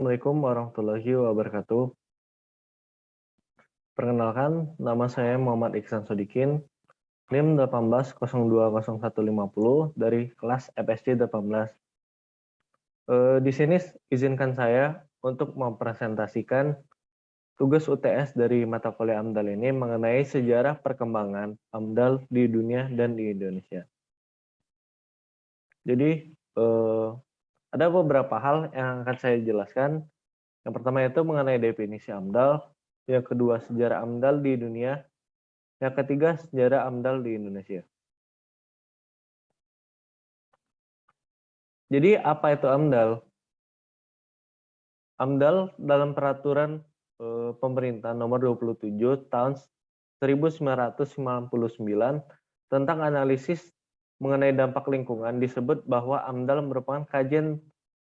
Assalamualaikum warahmatullahi wabarakatuh. Perkenalkan, nama saya Muhammad Iksan Sodikin, NIM 18020150 dari kelas FSC 18. Di sini izinkan saya untuk mempresentasikan tugas UTS dari mata kuliah AMDAL ini mengenai sejarah perkembangan AMDAL di dunia dan di Indonesia. Jadi, ada beberapa hal yang akan saya jelaskan. Yang pertama itu mengenai definisi AMDAL, yang kedua sejarah AMDAL di dunia, yang ketiga sejarah AMDAL di Indonesia. Jadi apa itu AMDAL? AMDAL dalam peraturan pemerintah nomor 27 tahun 1999 tentang analisis mengenai dampak lingkungan disebut bahwa AMDAL merupakan kajian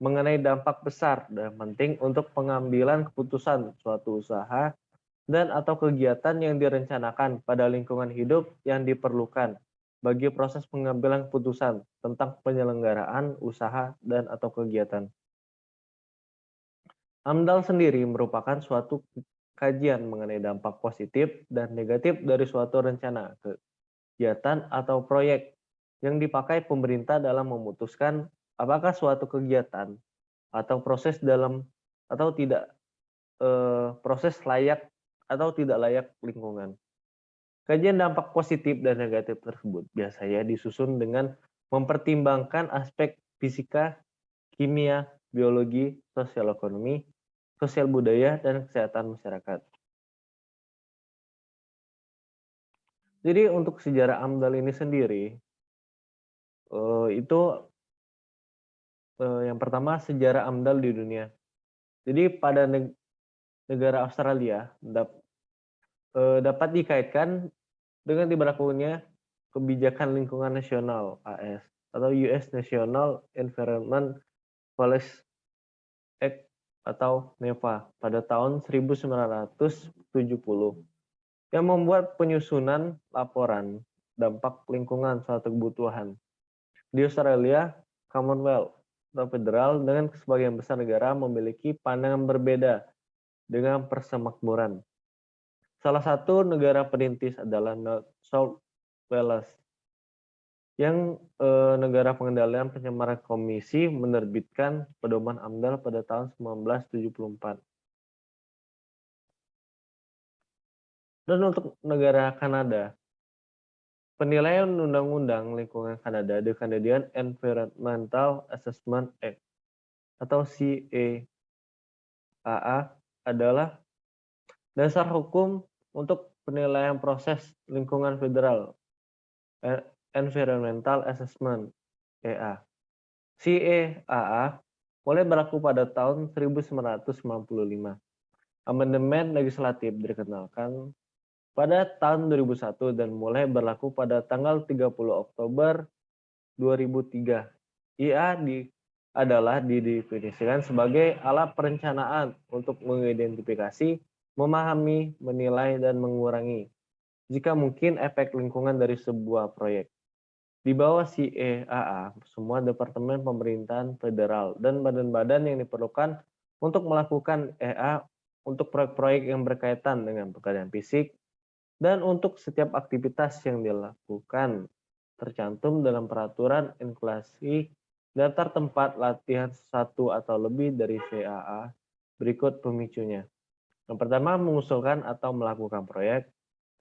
mengenai dampak besar dan penting untuk pengambilan keputusan suatu usaha dan atau kegiatan yang direncanakan pada lingkungan hidup yang diperlukan bagi proses pengambilan keputusan tentang penyelenggaraan usaha dan atau kegiatan. AMDAL sendiri merupakan suatu kajian mengenai dampak positif dan negatif dari suatu rencana, kegiatan atau proyek yang dipakai pemerintah dalam memutuskan apakah suatu kegiatan atau proses dalam atau tidak proses layak atau tidak layak lingkungan. Kajian dampak positif dan negatif tersebut biasanya disusun dengan mempertimbangkan aspek fisika, kimia, biologi, sosial ekonomi, sosial budaya, dan kesehatan masyarakat. Jadi untuk sejarah AMDAL ini sendiri, itu yang pertama sejarah AMDAL di dunia. Jadi pada negara Australia dapat dikaitkan dengan diberlakukannya kebijakan lingkungan nasional (AS) atau US National Environment Policy Act atau NEPA pada tahun 1970 yang membuat penyusunan laporan dampak lingkungan suatu kebutuhan. Di Australia, Commonwealth atau federal dengan sebagian besar negara memiliki pandangan berbeda dengan persemakmuran. Salah satu negara perintis adalah New South Wales yang negara pengendalian pencemaran komisi menerbitkan pedoman AMDAL pada tahun 1974. Dan untuk negara Kanada, penilaian Undang-Undang Lingkungan Kanada, The Canadian Environmental Assessment Act atau CEAA adalah dasar hukum untuk penilaian proses lingkungan federal, Environmental Assessment (EA). CEAA mulai berlaku pada tahun 1995. Amandemen legislatif dikenalkan pada tahun 2001 dan mulai berlaku pada tanggal 30 Oktober 2003. IA adalah didefinisikan sebagai alat perencanaan untuk mengidentifikasi, memahami, menilai, dan mengurangi jika mungkin efek lingkungan dari sebuah proyek. Di bawah CEAA, semua departemen pemerintahan federal dan badan-badan yang diperlukan untuk melakukan EA untuk proyek-proyek yang berkaitan dengan pekerjaan fisik dan untuk setiap aktivitas yang dilakukan tercantum dalam peraturan instalasi daftar tempat latihan satu atau lebih dari CAA berikut pemicunya. Yang pertama, mengusulkan atau melakukan proyek.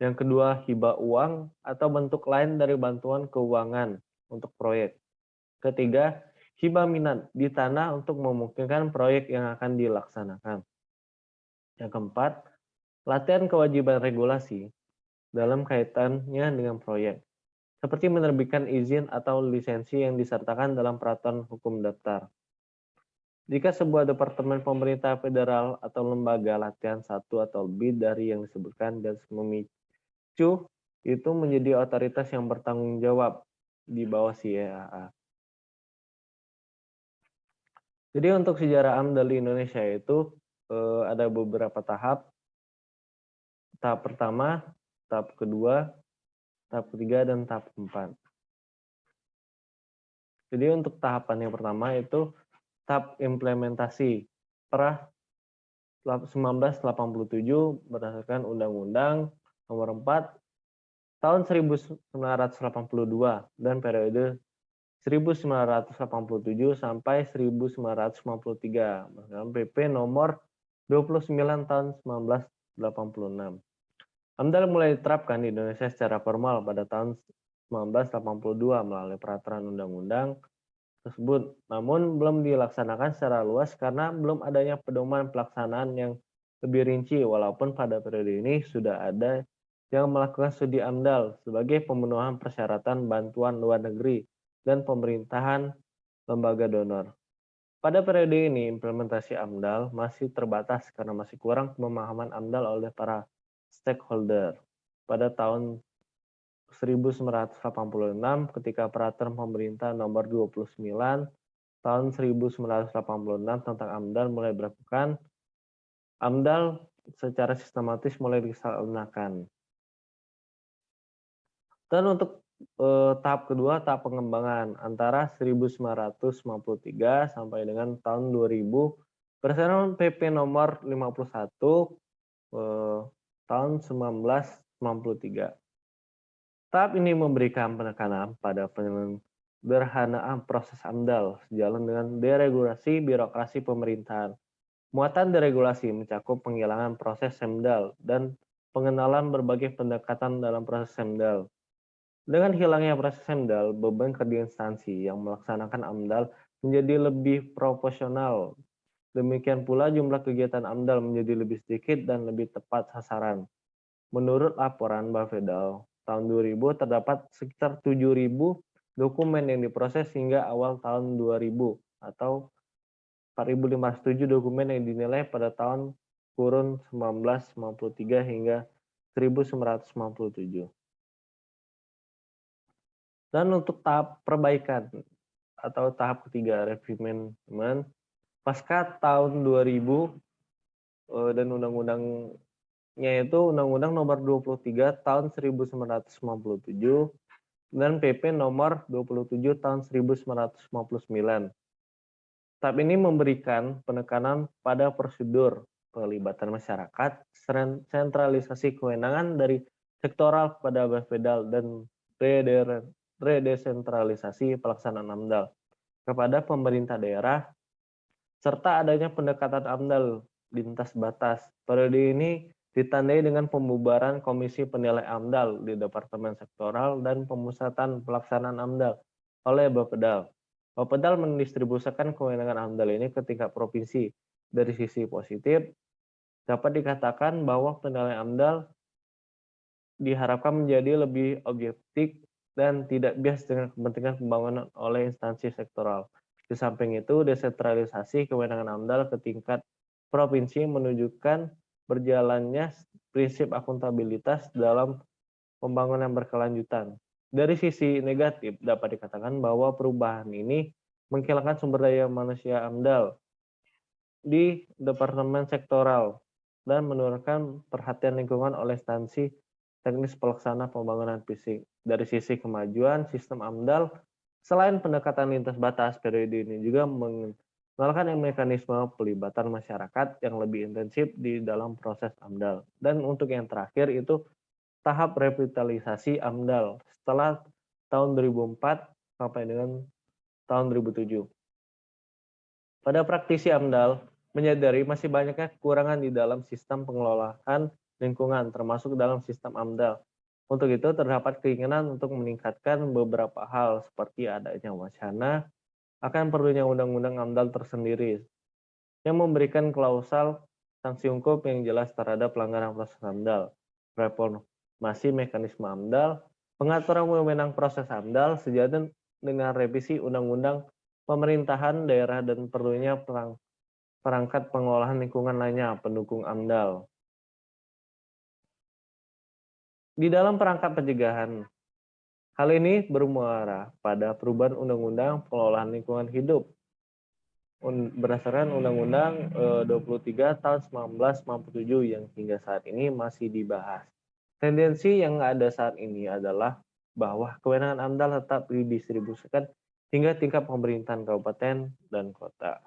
Yang kedua, hibah uang atau bentuk lain dari bantuan keuangan untuk proyek. Ketiga, hibah minat di tanah untuk memungkinkan proyek yang akan dilaksanakan. Yang keempat, latihan kewajiban regulasi dalam kaitannya dengan proyek, seperti menerbitkan izin atau lisensi yang disertakan dalam peraturan hukum daftar. Jika sebuah departemen pemerintah federal atau lembaga latihan satu atau lebih dari yang disebutkan dan memicu itu menjadi otoritas yang bertanggung jawab di bawah CEAA. Jadi untuk sejarah AMDAL di Indonesia itu ada beberapa tahap. Tahap pertama, tahap kedua, tahap ketiga, dan tahap keempat. Jadi untuk tahapan yang pertama itu tahap implementasi. era 1987 berdasarkan Undang-Undang Nomor 4 Tahun 1982 dan periode 1987 sampai 1993 berdasarkan PP Nomor 29 Tahun 1986. AMDAL mulai diterapkan di Indonesia secara formal pada tahun 1982 melalui peraturan undang-undang tersebut, namun belum dilaksanakan secara luas karena belum adanya pedoman pelaksanaan yang lebih rinci, walaupun pada periode ini sudah ada yang melakukan studi AMDAL sebagai pemenuhan persyaratan bantuan luar negeri dan pemerintahan lembaga donor. Pada periode ini, implementasi AMDAL masih terbatas karena masih kurang pemahaman AMDAL oleh para stakeholder. Pada tahun 1986 ketika peraturan pemerintah nomor 29 tahun 1986 tentang AMDAL mulai berlakukan, AMDAL secara sistematis mulai dilaksanakan. Dan untuk tahap kedua, tahap pengembangan antara 1993 sampai dengan tahun 2000 berdasarkan PP nomor 51 tahun 1993. Tahap ini memberikan penekanan pada penyederhanaan proses AMDAL sejalan dengan deregulasi birokrasi pemerintahan. Muatan deregulasi mencakup penghilangan proses AMDAL dan pengenalan berbagai pendekatan dalam proses AMDAL. Dengan hilangnya proses AMDAL, beban kerja instansi yang melaksanakan AMDAL menjadi lebih proporsional. Demikian pula jumlah kegiatan AMDAL menjadi lebih sedikit dan lebih tepat sasaran. Menurut laporan Bapedal, tahun 2000 terdapat sekitar 7.000 dokumen yang diproses hingga awal tahun 2000 atau 4.507 dokumen yang dinilai pada tahun kurun 1993 hingga 1997. Dan untuk tahap perbaikan atau tahap ketiga refinement pasca tahun 2000 dan undang-undangnya itu Undang-Undang Nomor 23 Tahun 1997 dan PP Nomor 27 Tahun 1959. Tahap ini memberikan penekanan pada prosedur pelibatan masyarakat, sentralisasi kewenangan dari sektoral kepada Bapedal dan redesentralisasi pelaksanaan AMDAL kepada pemerintah daerah, serta adanya pendekatan AMDAL lintas batas. Periode ini ditandai dengan pembubaran Komisi Penilai AMDAL di Departemen Sektoral dan pemusatan pelaksanaan AMDAL oleh Bapedal. Bapedal mendistribusikan kewenangan AMDAL ini ke tingkat provinsi. Dari sisi positif, dapat dikatakan bahwa penilaian AMDAL diharapkan menjadi lebih objektif dan tidak bias dengan kepentingan pembangunan oleh instansi sektoral. Di samping itu, desentralisasi kewenangan AMDAL ke tingkat provinsi menunjukkan berjalannya prinsip akuntabilitas dalam pembangunan berkelanjutan. Dari sisi negatif, dapat dikatakan bahwa perubahan ini menghilangkan sumber daya manusia AMDAL di departemen sektoral dan menurunkan perhatian lingkungan oleh instansi teknis pelaksana pembangunan fisik. Dari sisi kemajuan sistem AMDAL, selain pendekatan lintas batas, periode ini juga mengenalkan mekanisme pelibatan masyarakat yang lebih intensif di dalam proses AMDAL. Dan untuk yang terakhir itu tahap revitalisasi AMDAL setelah tahun 2004 sampai dengan tahun 2007. Pada praktisi AMDAL menyadari masih banyaknya kekurangan di dalam sistem pengelolaan lingkungan, termasuk dalam sistem AMDAL. Untuk itu, terdapat keinginan untuk meningkatkan beberapa hal, seperti adanya wacana akan perlunya undang-undang AMDAL tersendiri, yang memberikan klausal sanksi hukum yang jelas terhadap pelanggaran proses AMDAL, reformasi mekanisme AMDAL, pengaturan wewenang proses AMDAL sejalan dengan revisi undang-undang pemerintahan daerah dan perlunya perangkat pengolahan lingkungan lainnya pendukung AMDAL. Di dalam perangkat pencegahan, hal ini bermuara pada perubahan Undang-Undang Pengelolaan Lingkungan Hidup berdasarkan Undang-Undang 23 tahun 1997 yang hingga saat ini masih dibahas. Tendensi yang ada saat ini adalah bahwa kewenangan AMDAL tetap didistribusikan hingga tingkat pemerintahan kabupaten dan kota.